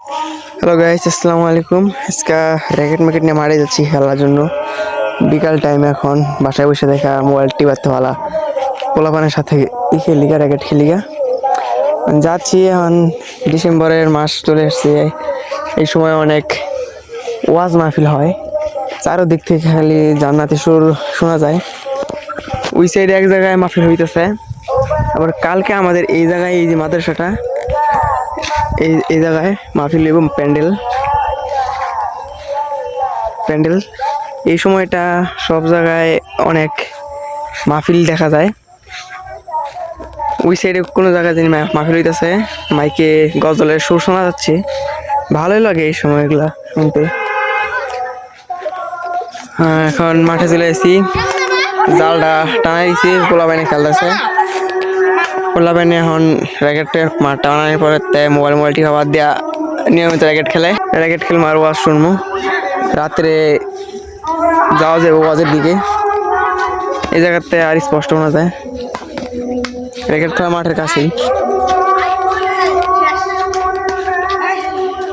Hello guys, আসসালামু আলাইকুম। আজকে র্যাকেট ম্যাকেট নিয়ে মারে যাচ্ছি খেলার জন্য। বিকাল টাইমে এখন বাসায় বসে দেখা মোবাইল টিপাতে ভালা পোলাপানের সাথে খেলিগা র্যাকেট খেলিগা যাচ্ছি। এখন ডিসেম্বরের মাস চলে এসছে, এই সময় অনেক ওয়াজ মাহফিল হয়, চারোদিক থেকে খালি জান্নাতি সুর শোনা যায়। ওই সাইডে এক জায়গায় মাহফিল হইতেছে, আবার কালকে আমাদের এই জায়গায় এই যে মাদ্রাসাটা এই জায়গায় মাহফিল এবং প্যান্ডেল প্যান্ডেল এই সময়টা সব জায়গায় অনেক মাহফিল দেখা যায়। ওই সাইডে কোনো জায়গায় যিনি মাহফিল হইতেছে, মাইকে গজলের সুর শোনা যাচ্ছে, ভালোই লাগে এই সময়গুলা শুনতে। এখন মাঠে চলে এসেছি, জালটা টানাই দিছি, পোলা বাইনে খেলতেছে। পোলা বাইনে এখন র্যাকেটটা মাঠ টানানোর পরে মোবাইলটি খাবার দেওয়া নিয়মিত র্যাকেট খেল মার ওয়াজ শুনবো। রাত্রে যাওয়া যাবে ওয়াজের দিকে, এই জায়গাতে আর স্পষ্ট শোনা যায়। র্যাকেট খেলা মাঠের কাছেই।